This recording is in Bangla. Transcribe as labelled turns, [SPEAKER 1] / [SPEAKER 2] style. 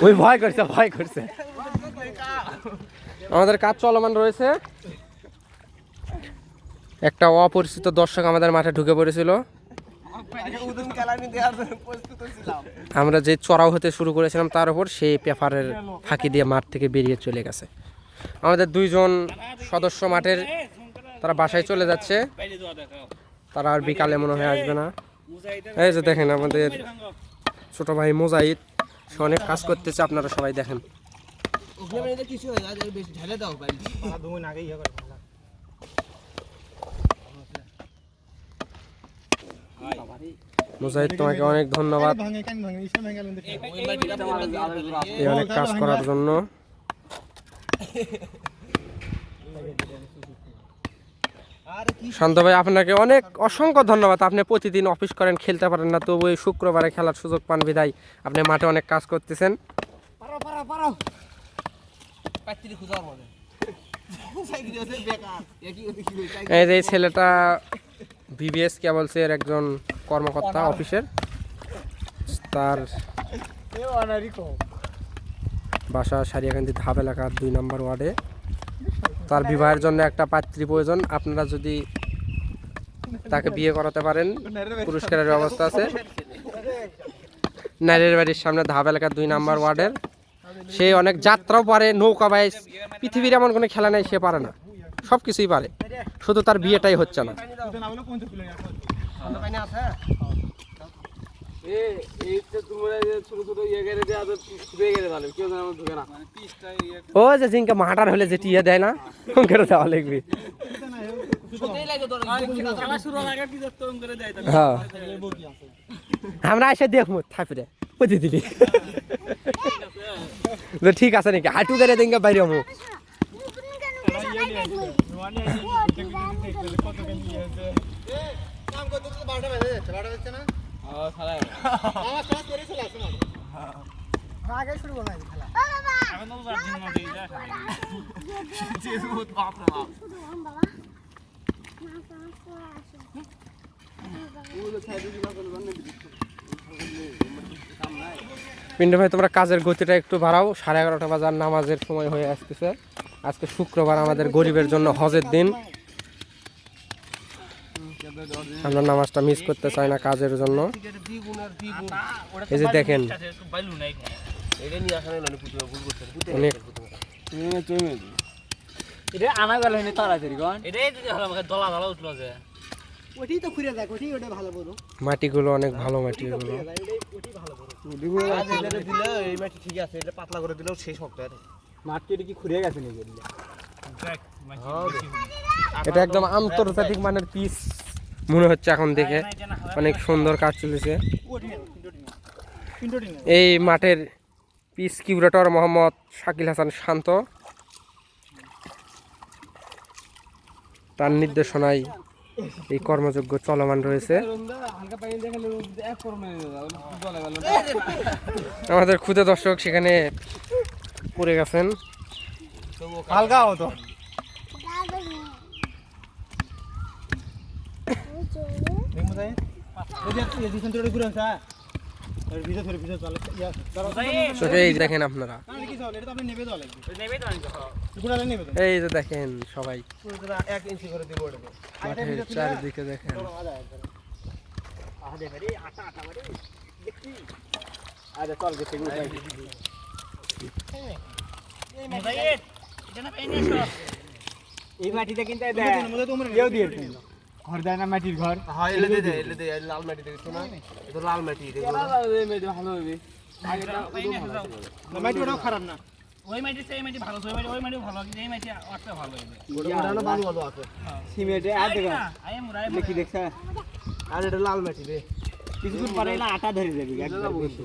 [SPEAKER 1] ওই ভয় করছে আমাদের কাজ চলমান রয়েছে। একটা অপরিচিত দর্শক আমাদের মাঠে ঢুকে পড়েছিল। আমরা যে চড়াও হতে শুরু করেছিলাম তার উপর সেই পেপারের ফাঁকি দিয়ে মাঠ থেকে বেরিয়ে চলে গেছে। আমাদের দুইজন সদস্য মাঠের তারা বাসায় চলে যাচ্ছে, তারা আর বিকালে মনে হয় আসবে না। এই যে দেখেন আমাদের ছোট ভাই মুজাহিদ, সে অনেক কাজ করতেছে, আপনারা সবাই দেখেন। মুজাহিদ, তোমাকে অনেক ধন্যবাদ এই অনেক কাজ করার জন্য। শান্ত ভাই, আপনাকে অনেক অসংখ্য ধন্যবাদ। আপনি প্রতিদিন অফিস করেন, খেলতে পারেন না, তবু এই শুক্রবারে খেলার সুযোগ পান বিধায় আপনি মাঠে অনেক কাজ করতেছেন। এই যে ছেলেটা ভিভিএস কেবলস এর একজন কর্মকর্তা অফিসের, তার বাসা সারিয়াকান্দি ধাপ এলাকার 2 নম্বর ওয়ার্ডে। তার বিবাহের জন্য একটা পাত্রী প্রয়োজন। আপনারা যদি তাকে বিয়ে করাতে পারেন, পুরস্কারের ব্যবস্থা আছে। নারীর বাড়ির সামনে ধাপ এলাকার 2 নম্বর ওয়ার্ডের। সে অনেক যাত্রাও পারে, নৌকা বাইচ, পৃথিবীর এমন কোনো খেলা নেই সে পারে না, সব কিছুই পারে, শুধু তার বিয়েটাই হচ্ছে না। ও যে জিনকা মাটার হলে যেটি ইয়ে দেয় না, করে দেওয়া লাগবে। আমরা এসে দেখবো থাপড়ে প্রতিদিন। ঠিক আছে নাকি হাঁটু করে দিনকে বাইরে হবো। পিন্টু ভাই, তোমরা কাজের গতিটা একটু বাড়াও। 11:30 বাজার নামাজের সময় হয়ে আসতেছে। আজকে শুক্রবার, আমাদের গরিবের জন্য হজের দিন। আমরা নামাজটা মিস করতে চাই না কাজের জন্য। এই যে দেখেন মাটিগুলো অনেক ভালো মাটি। এটা একদম আন্তর্জাতিক মানের পিস মনে হচ্ছে এখন দেখে, অনেক সুন্দর কাজ চলেছে। এই মাঠের পিস কিউরেটর মোহাম্মদ শাকিল হাসান শান্ত, তার নির্দেশনায় এই কর্মযজ্ঞ চলমান রয়েছে। আমাদের ক্ষুদে দর্শক সেখানে পড়ে গেছেন। হালকা হতো দেখেন আপনারা, এই যে দেখেন সবাই চারিদিকে দেখেন।
[SPEAKER 2] এই মাটিতে কিন্তু ঘর দেয় না, মাটির ঘর।
[SPEAKER 1] হ্যাঁ, এলে দে লাল মাটি দেখছো না, এটা লাল মাটি,
[SPEAKER 2] ভালো হবে। মাটিটাও খারাপ না,
[SPEAKER 3] ওই মাটি সেই মাটি ভালো, ওই মাটি ভালো, এই মাটি অর্থ ভালো হবে।
[SPEAKER 1] ওটা ভালো ভালো আছে
[SPEAKER 2] সিমেন্টে। আর দেখা কি দেখছ,
[SPEAKER 1] আর এটা লাল মাটি রে,
[SPEAKER 2] কিছুক্ষণ পরে না আটা ধরে যাবে একদম বেশি।